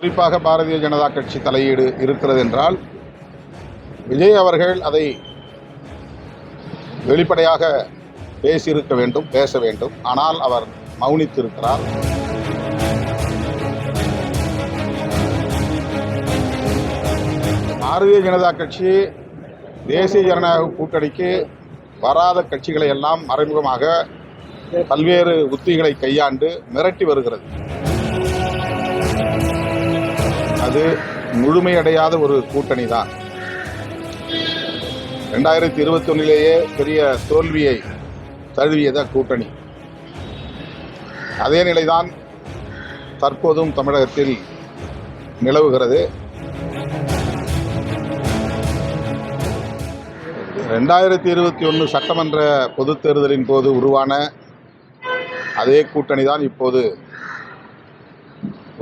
குறிப்பாக பாரதிய ஜனதா கட்சி தலையீடு இருக்கிறது என்றால் விஜய் அவர்கள் அதை வெளிப்படையாக பேசியிருக்க வேண்டும், பேச வேண்டும். ஆனால் அவர் மௌனித்திருக்கிறார். பாரதிய ஜனதா கட்சி தேசிய ஜனநாயக கூட்டணிக்கு வராத கட்சிகளை எல்லாம் மறைமுகமாக பல்வேறு உத்திகளை கையாண்டு மிரட்டி வருகிறது. அது முழுமையடையாத ஒரு கூட்டணி தான். 2021 பெரிய தோல்வியை தழுவியத கூட்டணி. அதே நிலைதான் தற்போதும் தமிழகத்தில் நிலவுகிறது. 2021 சட்டமன்ற பொதுத் தேர்தலின் போது உருவான அதே கூட்டணி தான் இப்போது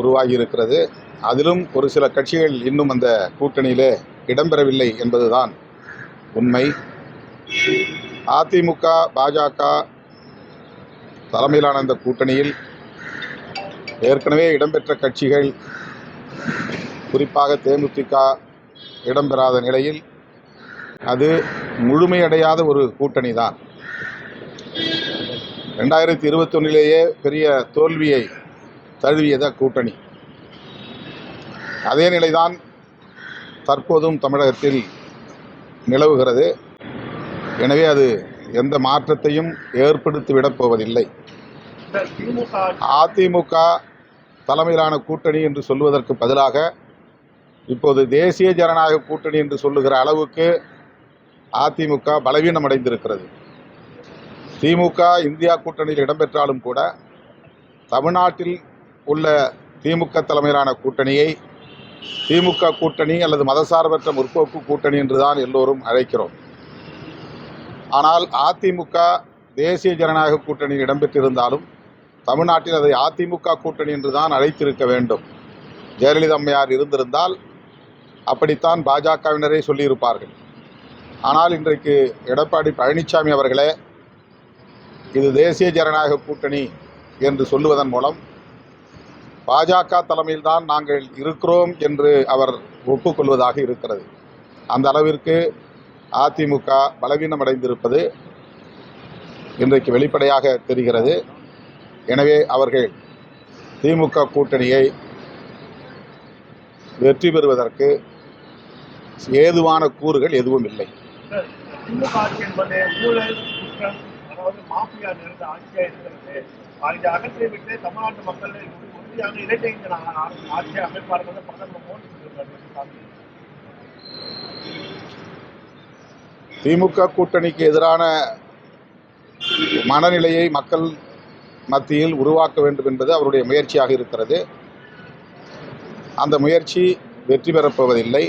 உருவாகி இருக்கிறது. அதிலும் ஒரு சில கட்சிகள் இன்னும் அந்த கூட்டணியிலே இடம்பெறவில்லை என்பதுதான் உண்மை. அதிமுக, பாஜக தலைமையிலான அந்த கூட்டணியில் ஏற்கனவே இடம்பெற்ற கட்சிகள், குறிப்பாக தேமுதிக இடம்பெறாத நிலையில் அது முழுமையடையாத ஒரு கூட்டணி தான். 2021 பெரிய தோல்வியை தழுவியத கூட்டணி. அதே நிலைதான் தற்போதும் தமிழகத்தில் நிலவுகிறது. எனவே அது எந்த மாற்றத்தையும் ஏற்படுத்திவிடப் போவதில்லை. அதிமுக தலைமையிலான கூட்டணி என்று சொல்வதற்கு பதிலாக இப்போது தேசிய ஜனநாயக கூட்டணி என்று சொல்லுகிற அளவுக்கு அதிமுக பலவீனம் அடைந்திருக்கிறது. திமுக இந்தியா கூட்டணியில் இடம்பெற்றாலும் கூட தமிழ்நாட்டில் உள்ள திமுக தலைமையிலான கூட்டணியை திமுக கூட்டணி அல்லது மதசார்பற்ற முற்போக்கு கூட்டணி என்றுதான் எல்லோரும் அழைக்கிறோம். ஆனால் அதிமுக தேசிய ஜனநாயக கூட்டணியில் இடம்பெற்றிருந்தாலும் தமிழ்நாட்டில் அதை அதிமுக கூட்டணி என்றுதான் அழைத்திருக்க வேண்டும். ஜெயலலிதா அம்மையார் இருந்திருந்தால் அப்படித்தான் பாஜகவினரே சொல்லியிருப்பார்கள். ஆனால் இன்றைக்கு எடப்பாடி பழனிசாமி அவர்களே இது தேசிய ஜனநாயக கூட்டணி என்று சொல்லுவதன் மூலம் பாஜக தலைமையில்தான் நாங்கள் இருக்கிறோம் என்று அவர் ஒப்புக்கொள்வதாக இருக்கிறது. அந்த அளவிற்கு அதிமுக பலவீனமடைந்திருப்பது இன்றைக்கு வெளிப்படையாக தெரிகிறது. எனவே அவர்கள் திமுக கூட்டணியை வெற்றி பெறுவதற்கு ஏதுவான கூறுகள் எதுவும் இல்லை. திமுக கூட்டணிக்கு எதிரான மனநிலையை மக்கள் மத்தியில் உருவாக்க வேண்டும் என்பது அவருடைய முயற்சியாக இருக்கிறது. அந்த முயற்சி வெற்றி பெறப்போவதில்லை.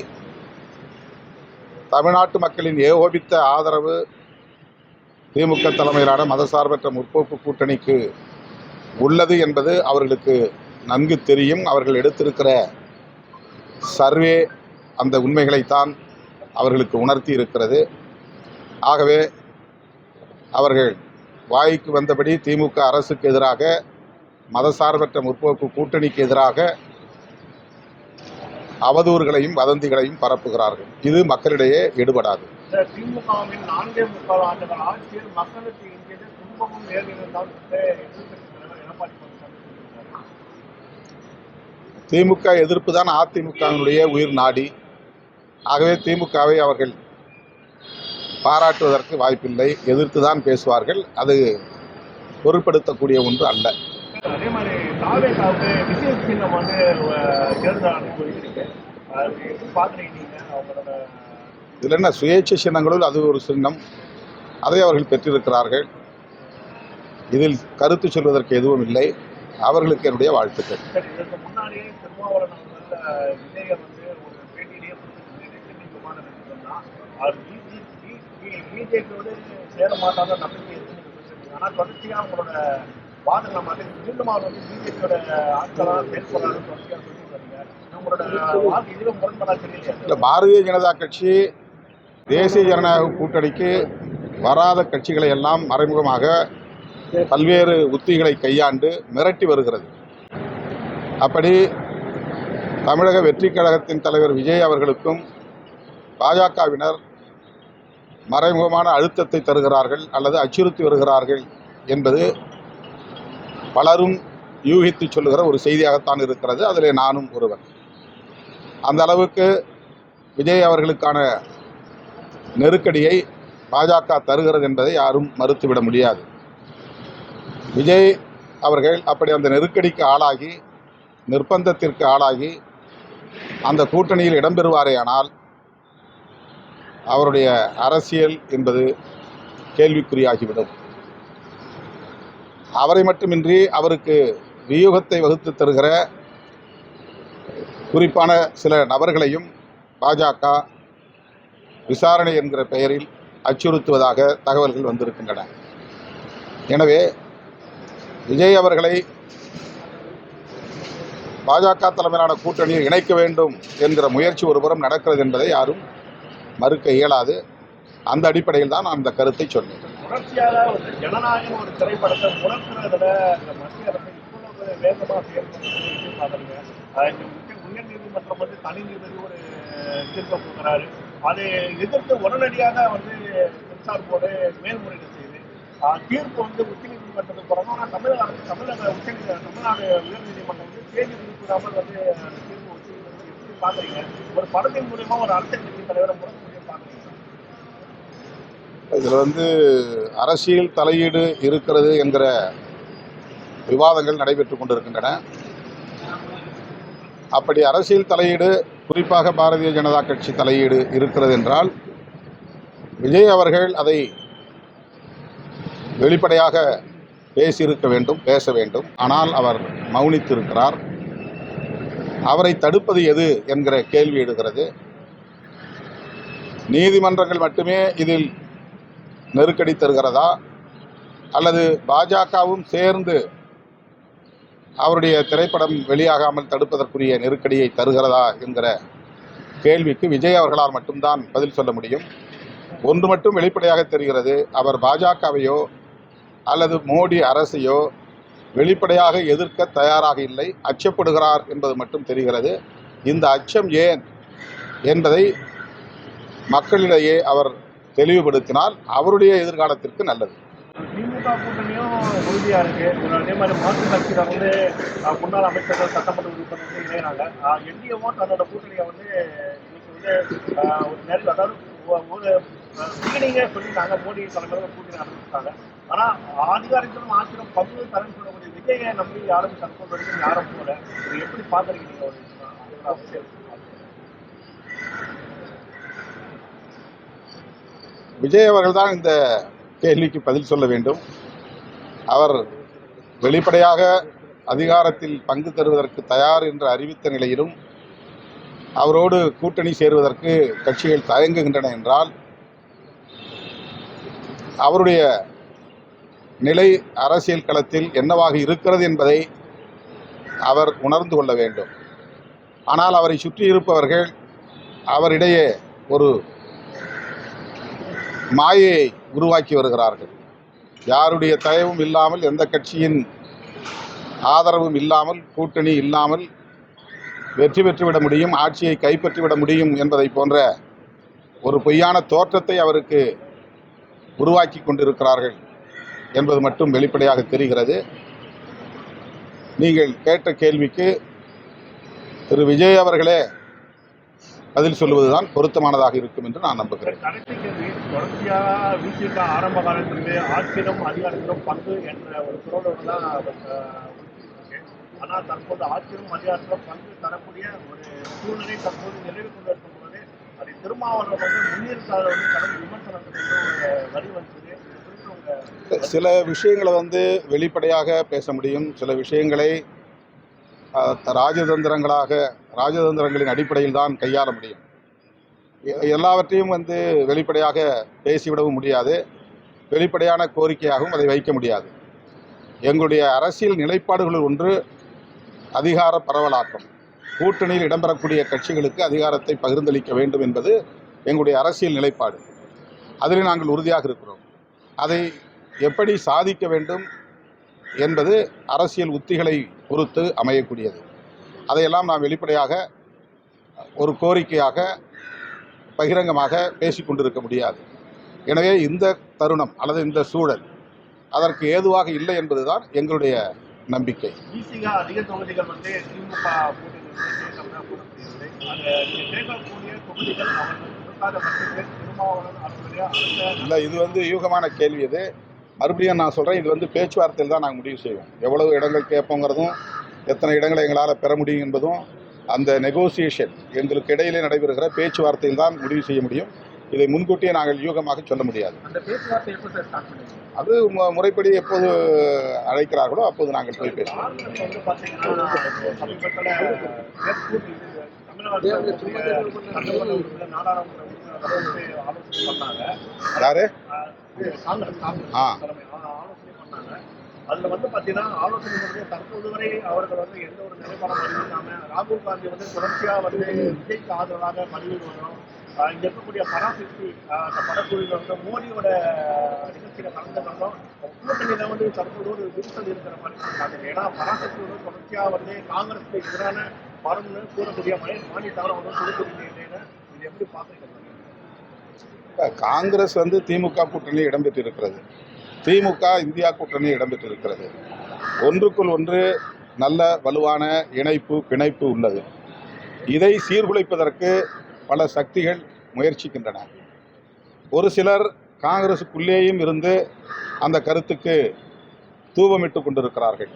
தமிழ்நாட்டு மக்களின் ஏகோபித்த ஆதரவு திமுக தலைமையிலான மதசார்பற்ற முற்போக்கு கூட்டணிக்கு உள்ளது என்பது அவர்களுக்கு நன்கு தெரியும். அவர்கள் எடுத்திருக்கிற சர்வே அந்த உண்மைகளைத்தான் அவர்களுக்கு உணர்த்தி இருக்கிறது. ஆகவே அவர்கள் வாய்க்கு வந்தபடி திமுக அரசுக்கு எதிராக, மதசார்பற்ற முற்போக்கு கூட்டணிக்கு எதிராக அவதூறுகளையும் வதந்திகளையும் பரப்புகிறார்கள். இது மக்களிடையே எடுபடாது. திமுகவின் 4 முக்கால் ஆண்டுகள் ஆட்சியில் மக்களுக்கு இங்கே துன்பமும் நேர்ந்தால் திமுக எதிர்ப்பு தான் அதிமுகவினுடைய உயிர் நாடி. ஆகவே திமுகவை அவர்கள் பாராட்டுவதற்கு வாய்ப்பில்லை. எதிர்த்து தான் பேசுவார்கள். அது பொருட்படுத்தக்கூடிய ஒன்று அல்ல. அதே மாதிரி தாவேகாவுக்கு விசேஷ சின்னம் வந்து தேர்தல் போயிருக்கீங்க, பார்த்துருக்கீங்க. அவங்களோட இதில் என்ன, சுயேட்சை சின்னங்களுள் அது ஒரு சின்னம், அதை அவர்கள் பெற்றிருக்கிறார்கள். இதில் கருத்து சொல்வதற்கு எதுவும் இல்லை. அவர்களுக்கு என்னுடைய வாழ்த்துக்கள். இதற்கு முன்னாடியே திருமாவளவன் அவர்கள் விஜயை வந்து ஒரு பேட்டியிலேயே பிஜேபியோடு சேர மாட்டாத நம்பிக்கை இருக்குன்னு. ஆனால் தொடர்ச்சியாக அவங்களோட வாதங்களை மாதிரி மீண்டும் அவர் வந்து பிஜேபியோட ஆட்களாக செயல்படாத தொடர்ச்சியாக சொல்லிட்டு வரீங்க. உங்களோட வாக்கு இதிலும் முரண்படா தெரியலையா? இல்லை, பாரதிய ஜனதா கட்சி தேசிய ஜனநாயக கூட்டணிக்கு வராத கட்சிகளை எல்லாம் மறைமுகமாக பல்வேறு உத்திகளை கையாண்டு மிரட்டி வருகிறது. அப்படி தமிழக வெற்றிக் கழகத்தின் தலைவர் விஜய் அவர்களுக்கும் பாஜகவினர் மறைமுகமான அழுத்தத்தை தருகிறார்கள் அல்லது அச்சுறுத்தி வருகிறார்கள் என்பது பலரும் யூகித்து சொல்லுகிற ஒரு செய்தியாகத்தான் இருக்கிறது. அதில் நானும் ஒருவன். அந்த அளவுக்கு விஜய் அவர்களுக்கான நெருக்கடியை பாஜக தருகிறது என்பதை யாரும் மறுத்துவிட முடியாது. விஜய் அவர்கள் அப்படி அந்த நெருக்கடிக்கு ஆளாகி, நிர்பந்தத்திற்கு ஆளாகி அந்த கூட்டணியில் இடம்பெறுவாரேயானால் அவருடைய அரசியல் என்பது கேள்விக்குறியாகிவிடும். அவரை மட்டுமின்றி அவருக்கு வியூகத்தை வகுத்து தருகிற குறிப்பான சில நபர்களையும் பாஜக விசாரணை என்கிற பெயரில் அச்சுறுத்துவதாக தகவல்கள் வந்திருக்கின்றன. எனவே விஜய் அவர்களை பாஜக தலைமையிலான கூட்டணியில் இணைக்க வேண்டும் என்கிற முயற்சி ஒருபுறம் நடக்கிறது என்பதை யாரும் மறுக்க இயலாது. அந்த அடிப்படையில் தான் நான் அந்த கருத்தை சொன்னேன். தொடர்ச்சியாக ஒரு ஜனநாயகம் ஒரு திரைப்படத்தை முடக்கிறதுல இந்த மத்திய அரசு இவ்வளவு வேகமாக செயல்பட்டு பாருங்க. உயர் நீதிமன்றம் வந்து தனி நீதிபதி ஒரு தீர்ப்பை கொடுக்குறாரு. அதை எதிர்த்து உடனடியாக வந்து சென்சார் போர்டு மேல்முறையீடு செய்து தீர்ப்பு வந்து உச்ச நீதிமன்றத்துக்கு போறாங்க. ஆனால் தமிழக தமிழ்நாடு உயர் நீதிமன்றம் வந்து தேதி குறிப்பிடாமல் வந்து தீர்ப்பு வச்சு எப்படி பாக்குறீங்க? ஒரு படத்தின் மூலியமா ஒரு அரசியல் கட்சி தலைவரை முடக்க முடியும் பாக்குறீங்க? இதில் அரசியல் தலையீடு இருக்கிறது என்கிற விவாதங்கள் நடைபெற்றுக் கொண்டிருக்கின்றன. அப்படி அரசியல் தலையீடு, குறிப்பாக பாரதிய ஜனதா கட்சி தலையீடு இருக்கிறது என்றால் விஜய் அவர்கள் அதை வெளிப்படையாக பேசியிருக்க வேண்டும், பேச வேண்டும். ஆனால் அவர் மௌனித்திருக்கிறார். அவரை தடுப்பது எது என்கிற கேள்வி எடுக்கிறது. நீதிமன்றங்கள் மட்டுமே இதில் நெருக்கடி தருகிறதா அல்லது பாஜகவும் சேர்ந்து அவருடைய திரைப்படம் வெளியாகாமல் தடுப்பதற்குரிய நெருக்கடியை தருகிறதா என்கிற கேள்விக்கு விஜய் அவர்களால் மட்டும்தான் பதில் சொல்ல முடியும். ஒன்று மட்டும் வெளிப்படையாக தெரிகிறது, அவர் பாஜகவையோ அல்லது மோடி அரசையோ வெளிப்படையாக எதிர்க்க தயாராக இல்லை, அச்சப்படுகிறார் என்பது மட்டும் தெரிகிறது. இந்த அச்சம் ஏன் என்பதை மக்களிடையே அவர் தெளிவுபடுத்தினால் அவருடைய எதிர்காலத்திற்கு நல்லது. திமுக கூட்டணியும் உறுதியா இருக்கு. அதே மாதிரி மாற்று கட்சியில வந்து முன்னாள் அமைச்சர்கள், சட்டமன்ற உறுப்பினர் வந்து இணைகிறாங்க. என்டிஏவும் தன்னோட கூட்டணியை வந்து இன்னைக்கு வந்து ஒரு நேரத்தில், அதாவது ஒரு பிகினிங்கே சொல்லிட்டாங்க, மோடி தலைமையில் கூட்டணி ஆரம்பிச்சிட்டாங்க. ஆனா அதிகாரத்திலும் ஆட்சியிலும் பங்கு தரன்னு சொல்லக்கூடிய விஜயை நம்பி யாரும் தற்போது வரைக்கும் யாரும் போல. இது எப்படி பாக்குறீங்க நீங்க? ஒரு அவசியம் விஜய் அவர்கள் தான் இந்த கேள்விக்கு பதில் சொல்ல வேண்டும். அவர் வெளிப்படையாக அதிகாரத்தில் பங்கு தருவதற்கு தயார் என்று அறிவித்த நிலையிலும் அவரோடு கூட்டணி சேருவதற்கு கட்சிகள் தயங்குகின்றன என்றால் அவருடைய நிலை அரசியல் களத்தில் என்னவாக இருக்கிறது என்பதை அவர் உணர்ந்து கொள்ள வேண்டும். ஆனால் அவரை சுற்றி இருப்பவர்கள் அவரிடையே ஒரு மாயையை உருவாக்கி வருகிறார்கள். யாருடைய தயவும் இல்லாமல், எந்த கட்சியின் ஆதரவும் இல்லாமல், கூட்டணி இல்லாமல் வெற்றி பெற்றுவிட முடியும், ஆட்சியை கைப்பற்றிவிட முடியும் என்பதை போன்ற ஒரு பொய்யான தோற்றத்தை அவருக்கு உருவாக்கி கொண்டிருக்கிறார்கள் என்பது மட்டும் வெளிப்படையாக தெரிகிறது. நீங்கள் கேட்ட கேள்விக்கு திரு விஜய் அவர்களே பதில் சொல்லுவதுதான் பொருத்தமானதாக இருக்கும் என்று நான் நம்புகிறேன். கடைசி கேள்வி, தொடர்ச்சியாக விசிக ஆரம்ப காலத்திலிருந்து ஆட்சியிலும் அதிகாரத்திலும் பங்கு என்ற ஒரு குரலோடு தான் ஆனால் தற்போது ஆட்சியிலும் அதிகாரத்திலும் பங்கு தரக்கூடிய ஒரு சூழ்நிலை தற்போது நிறைவு கொண்டு இருக்கும் பொழுது அதை திருமாவளவன் வந்து முன்னிறுத்தாத வந்து கடும் விமர்சனத்துக்கு ஒரு வழி வந்தது. சில விஷயங்களை வெளிப்படையாக பேச முடியும், சில விஷயங்களை ராஜதந்திரங்களின் அடிப்படையில் தான் கையாள முடியும். எல்லாவற்றையும் வெளிப்படையாக பேசிவிடவும் முடியாது, வெளிப்படையான கோரிக்கையாகவும் அதை வைக்க முடியாது. எங்களுடைய அரசியல் நிலைப்பாடுகளில் ஒன்று அதிகார பரவலாக்கம். கூட்டணியில் இடம்பெறக்கூடிய கட்சிகளுக்கு அதிகாரத்தை பகிர்ந்தளிக்க வேண்டும் என்பது எங்களுடைய அரசியல் நிலைப்பாடு. அதில் நாங்கள் உறுதியாக இருக்கிறோம். அதை எப்படி சாதிக்க வேண்டும் என்பது அரசியல் உத்திகளை பொறுத்து அமையக்கூடியது. அதையெல்லாம் நாம் வெளிப்படையாக ஒரு கோரிக்கையாக பகிரங்கமாக பேசி கொண்டிருக்க முடியாது. எனவே இந்த தருணம் அல்லது இந்த சூழல் அதற்கு ஏதுவாக இல்லை என்பதுதான் எங்களுடைய நம்பிக்கை. ஈஸியா அதிக தொகுதிகள் வந்து திமுக கூட்டணி கூறப்படுகிறது. அந்த கேட்கக்கூடிய தொகுதிகள் அவர்கள் கொடுக்காத பட்சத்தில் திருமாவளவன் அவர்களுடைய இல்லை, இது யூகமான கேள்வி. இது மறுபடியும் நான் சொல்கிறேன், இது பேச்சுவார்த்தையில் தான் நாங்கள் முடிவு செய்வோம். எவ்வளவு இடங்கள் கேட்போங்கிறதும் எத்தனை இடங்களை எங்களால் பெற முடியும் என்பதும் அந்த நெகோசியேஷன் எங்களுக்கு இடையிலே நடைபெறுகிற பேச்சுவார்த்தையில் தான் முடிவு செய்ய முடியும். இதை முன்கூட்டியே நாங்கள் யூகமாக சொல்ல முடியாது. அந்த பேச்சுவார்த்தை எப்போ சார் ஸ்டார்ட் பண்ணுவீங்க? அது முறைப்படி எப்போது அழைக்கிறார்களோ அப்போது நாங்கள் போய் பேசுவோம். வந்து பார்த்தீங்கன்னா சமீபத்தில் தமிழ்நாடு நாடாளுமன்ற ஆலோசனை பண்ணாங்க. யாரு? காங்கிரஸ் ஆலோசனை பண்ணாங்க. அதில் வந்து பார்த்தீங்கன்னா ஆலோசனை தற்போது வரை அவர்கள் வந்து எந்த ஒரு நிலைப்பாடும் அறிவிக்காம ராகுல் காந்தி வந்து தொடர்ச்சியாக வந்து விஜய்க்கு ஆதரவாக பதிவில் வரும். இங்கே இருக்கக்கூடிய பராசக்தி அந்த படக்குழுவில் வந்து மோடியோட நிகழ்ச்சியில் கலந்துக்கிறோம். கூட்டணியில் வந்து தற்போது ஒரு விரிசல் இருக்கிற மாதிரி இருக்காங்க. ஏன்னா பராசக்தி வந்து தொடர்ச்சியாக வந்து காங்கிரஸுக்கு எதிரான மரம்னு கூறக்கூடிய மாநில தவிர வந்து கொடுக்கக்கூடிய இல்லைன்னு இது எப்படி பார்க்குறீங்க? காங்கிரஸ் திமுக கூட்டணியில் இடம்பெற்றிருக்கிறது, திமுக இந்தியா கூட்டணியில் இடம்பெற்றிருக்கிறது. ஒன்றுக்குள் ஒன்று நல்ல வலுவான இணைப்பு பிணைப்பு உள்ளது. இதை சீர்குலைப்பதற்கு பல சக்திகள் முயற்சிக்கின்றன. ஒரு சிலர் காங்கிரசுக்குள்ளேயும் இருந்து அந்த கருத்துக்கு தூபமிட்டு கொண்டிருக்கிறார்கள்.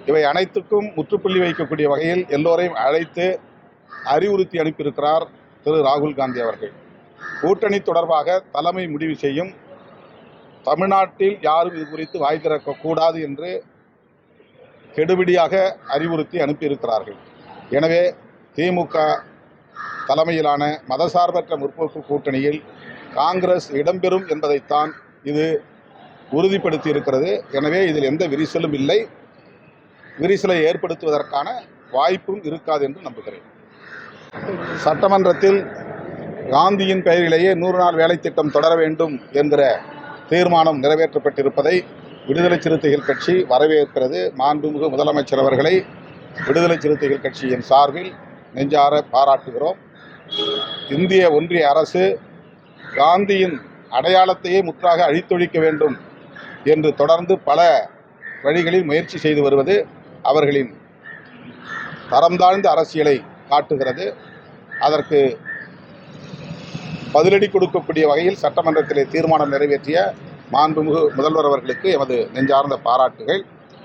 இவை அனைத்துக்கும் முற்றுப்புள்ளி வைக்கக்கூடிய வகையில் எல்லோரையும் அழைத்து அறிவுறுத்தி அனுப்பியிருக்கிறார் திரு ராகுல் காந்தி அவர்கள். கூட்டணி தொடர்பாக தலைமை முடிவு செய்யும். தமிழ்நாட்டில் யாரும் இது குறித்து வாய் திறக்கக்கூடாது என்று கெடுபிடியாக அறிவுறுத்தி அனுப்பியிருக்கிறார்கள். எனவே திமுக தலைமையிலான மதசார்பற்ற முற்போக்கு கூட்டணியில் காங்கிரஸ் இடம்பெறும் என்பதைத்தான் இது உறுதிப்படுத்தி இருக்கிறது. எனவே இதில் எந்த விரிசலும் இல்லை, விரிசலை ஏற்படுத்துவதற்கான வாய்ப்பும் இருக்காது என்று நம்புகிறேன். சட்டமன்றத்தில் காந்தியின் பெயரிலேயே 100 நாள் வேலை திட்டம் தொடர வேண்டும் என்கிற தீர்மானம் நிறைவேற்றப்பட்டிருப்பதை விடுதலை சிறுத்தைகள் கட்சி வரவேற்கிறது. மாண்புமிகு முதலமைச்சர் அவர்களை விடுதலை சிறுத்தைகள் கட்சியின் சார்பில் நெஞ்சார பாராட்டுகிறோம். இந்திய ஒன்றிய அரசு காந்தியின் அடையாளத்தையே முற்றாக அழித்தொழிக்க வேண்டும் என்று தொடர்ந்து பல வழிகளில் முயற்சி செய்து வருவது அவர்களின் தரம் தாழ்ந்த அரசியலை காட்டுகிறது. அதற்கு பதிலடி கொடுக்கக்கூடிய வகையில் சட்டமன்றத்திலே தீர்மானம் நிறைவேற்றிய மாண்புமிகு முதல்வர் அவர்களுக்கு எமது நெஞ்சார்ந்த பாராட்டுகள்.